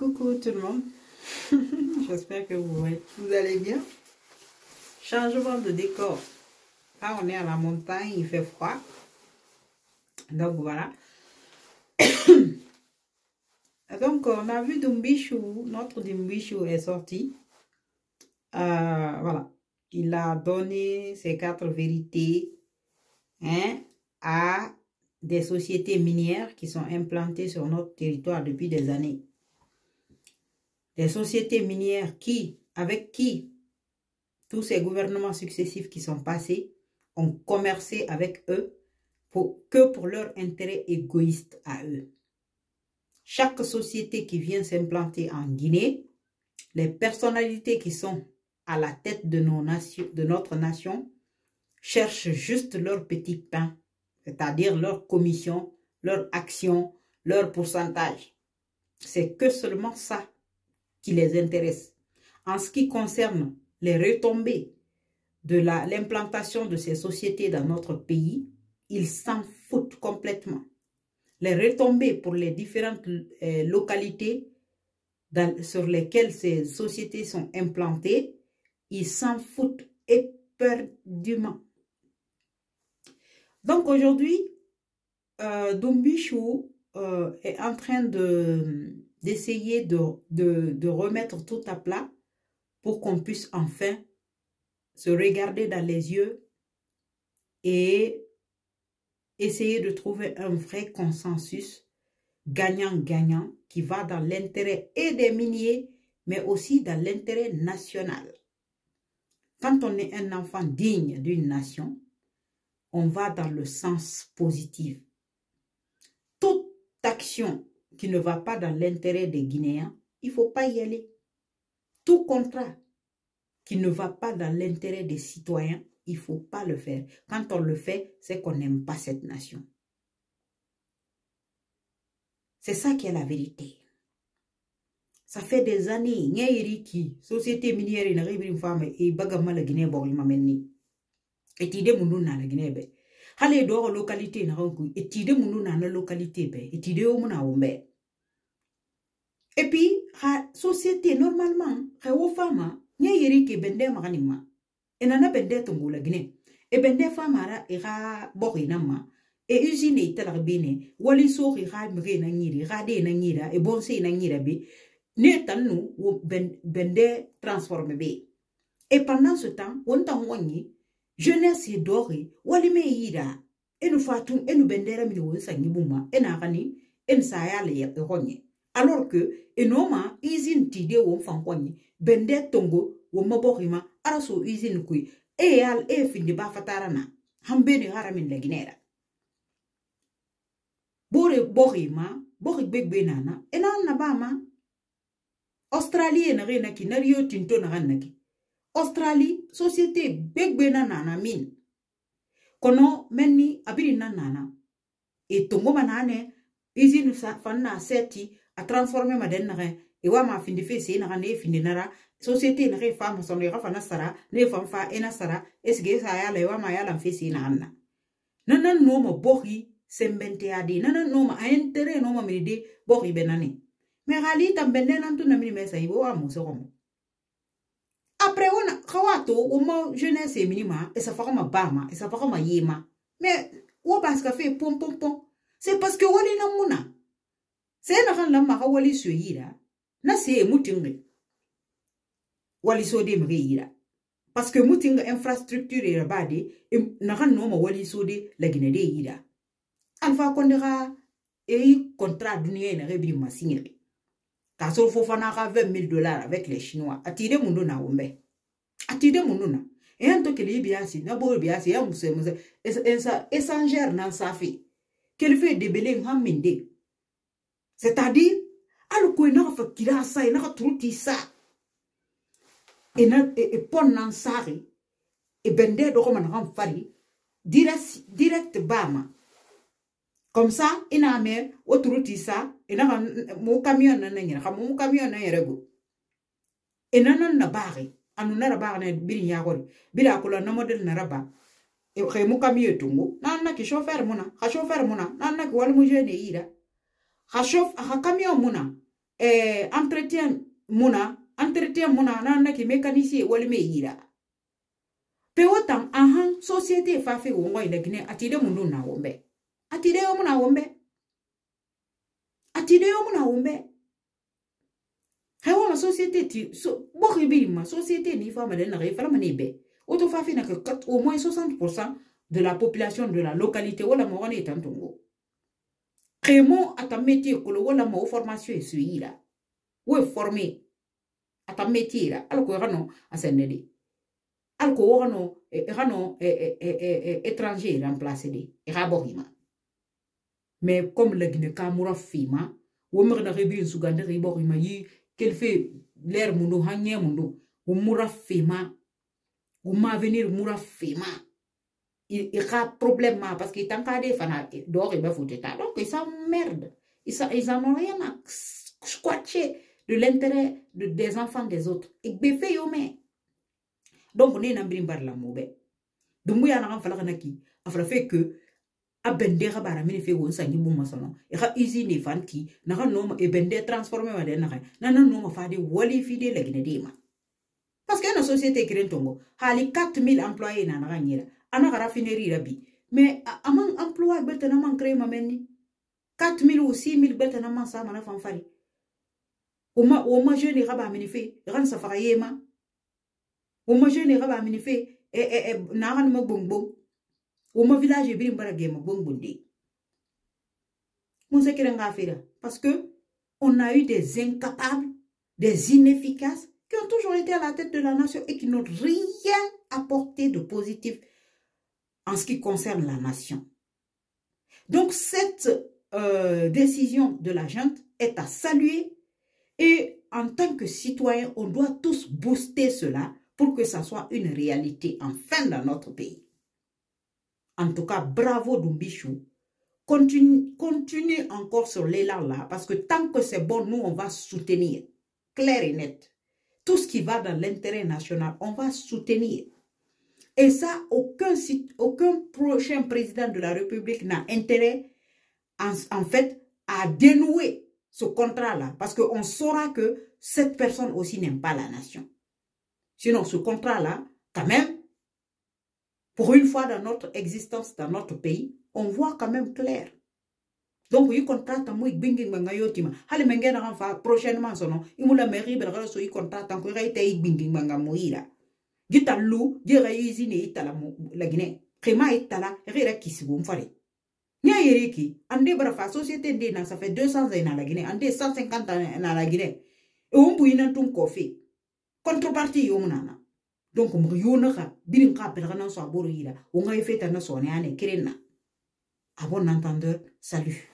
Coucou tout le monde, j'espère que vous allez bien. Changement de décor. Là, on est à la montagne, il fait froid. Donc voilà. Donc on a vu Dumbichou, notre Dumbichou est sorti. Voilà. Il a donné ses 4 vérités à des sociétés minières qui sont implantées sur notre territoire depuis des années. Des sociétés minières avec qui tous ces gouvernements successifs qui sont passés ont commercé avec eux que pour leur intérêt égoïste à eux. Chaque société qui vient s'implanter en Guinée, les personnalités qui sont à la tête de notre nation cherchent juste leur petit pain, c'est-à-dire leur commission, leur action, leur pourcentage. C'est que seulement ça qui les intéresse. En ce qui concerne les retombées de l'implantation de ces sociétés dans notre pays, ils s'en foutent complètement. Les retombées pour les différentes localités sur lesquelles ces sociétés sont implantées, ils s'en foutent éperdument. Donc aujourd'hui, Dumbichou est en train d'essayer de remettre tout à plat pour qu'on puisse enfin se regarder dans les yeux et essayer de trouver un vrai consensus gagnant-gagnant qui va dans l'intérêt et des miniers, mais aussi dans l'intérêt national. Quand on est un enfant digne d'une nation, on va dans le sens positif. Toute action qui ne va pas dans l'intérêt des Guinéens, il ne faut pas y aller. Tout contrat qui ne va pas dans l'intérêt des citoyens, il ne faut pas le faire. Quand on le fait, c'est qu'on n'aime pas cette nation. C'est ça qui est la vérité. Ça fait des années, Nyeriki, société minière, il arrive une femme et bagama la Guinée, bon, il m'a mené. Et il est mon nom dans la Guinée. Hale d'or localité na rankou et tide munu na localité be et tide o muna ombe. Et puis la société normalement ha wo fama nya yeri ke bende maganima e nana bende tongo la Guinée e bende fama ra e ga borina ma e usine itala bene wali so ga mre na nyiri ga de na nyira e bonse na nyira be ne tanu wo bende transformer be. Et pendant ce temps on ta woni jeunesse doré wali me yira enu fatum enu bendera mi wo sangi buma enakani en sayale ya ronye alors que enoma izin tide wo fankonyi bende tongo wo maborima araso izin kui e findi ba fatarana hambeni haramin la ginera bore borima bori begbe nana enana bama Australie na rena ki na Rio Tinto na ranaki Australie, société begbe na nana min. Kono menni abiri na nana. E tongo manane, izi nusa fanna seti a transformer maden na ren. E wa ma findi fese na ren e findi nara. Société na re fama son le rafa na sara, ne fam fa ena sara, esge sa ya le wa ma ya lan fese na anna. Nana no ma bohi sembente adi. Nana no ma a intere no ma mide bohi benane. Me gali tambende nantu na mini mesa ibo wa mo so komo. Après, on a kawato, on a jeunesse et minima, et ça fera ma bama, et ça fera ma yema. Mais, ou parce que fait pom pom pom. C'est parce que wali na muna. C'est na kan la maka wali so yira. Na se mutingue. Wali so de mre yira. Parce que mutingue infrastructure et rabade, et na kan no ma wali so de la Guinée de yira. Alpha kondera, et contrat dunia na rebi ma signere. Kasol fofana ka $20,000 avec les Chinois. Atide mundo na ombe. Atide mundo na. Et en to que les biasi, na bo biasi, ya muse échangère nan safi. Qu'elle fait des belés haminde. C'est-à-dire, alors qu'on a fait qu'il a ça, il a trouvé ça. Et pon nan sari. Et bende de roman ram fari. Direct bama. Comme ça, il a mer, autour de ça, et n'a mon camion n'a rien, mon camion n'a rien. Et n'a na barre, à nous n'a barre n'a bilinyagon, bilacola na model naraba. Et mon camion tungo, n'a qui chauffeur mona, n'a qui wal mouje ne ira. Ha camion mona, entretien muna na ki mécanicien wala me yira pe wotan ahan société fa fe wo ngoy la Guinée atide mundu na wombe atide yo muna wombe hawa ma société ti so bo ribi ma société ni fa ma le na fa ma ni be auto fa fi na que au moins 60% de la population de la localité wala mo wona etantongo Crémont à ta métier ko wala mo formation e suira wo formé à ta métier là alors que rano asenedi alors que rano étranger remplacé de raborima mais comme le Guinée kamura fima wo mer na rebi sugande riborima yi qu'elle fait l'air mundo hanye mundo wo mura fima wo ma venir mura fima il y a problème parce qu'il t'en cas des fans d'or et bafouté donc ils s'emmerdent ils en ont rien à squatcher de l'intérêt des enfants des autres et befé yomé donc on est dans brimbar la mobe donc ya na fala kana ki afra fait que abende rabara mini fe won sangi bu masono e ha easy ni fanti na kan no e bende transformer wa de na no ma fa de wali fi de la Guinée ma parce que na société Kirentongo hali 4000 employés na nganyira ana raffinerie rabi mais amang emploi betana man créer ma menni 4000 ou 6000 betana man sa mana fanfari o ma jeune raba mini fe ran safara yema o ma jeune raba mini fe na ran ma bongbong o ma village bi mbara gema bongbonde mon sekere nga fera parce que on a eu des incapables, des inefficaces qui ont toujours été à la tête de la nation et qui n'ont rien apporté de positif en ce qui concerne la nation. Donc cette décision de la junte est à saluer et en tant que citoyen, on doit tous booster cela pour que ça soit une réalité enfin dans notre pays. En tout cas, bravo Dumbichou. Continue encore sur l'élan là parce que tant que c'est bon, nous on va soutenir. Clair et net. Tout ce qui va dans l'intérêt national, on va soutenir. Et ça, aucun prochain président de la République n'a intérêt, en fait, à dénouer ce contrat-là. Parce qu'on saura que cette personne aussi n'aime pas la nation. Sinon, ce contrat-là, quand même, pour une fois dans notre existence, dans notre pays, on voit quand même clair. Donc, oui, contrat, moi, binging mangayotima. Hali mengena ranfa prochainement sono. Imula mairie belra so y contrat tant que raite binging mangamoira. Gita lou, dira yizi ne itala la Guinée. Krema itala, rira kisi bon fare. Nya yereki, ande brafa société de na ça fait 200 ans dans la Guinée, ande 150 ans dans la Guinée. Et on peut y n'entendre coffee. Contrepartie yomunana. Donc, on yonera, bilin ka pelrana so aborira. On a fait un son et un krena. À bon entendeur, salut.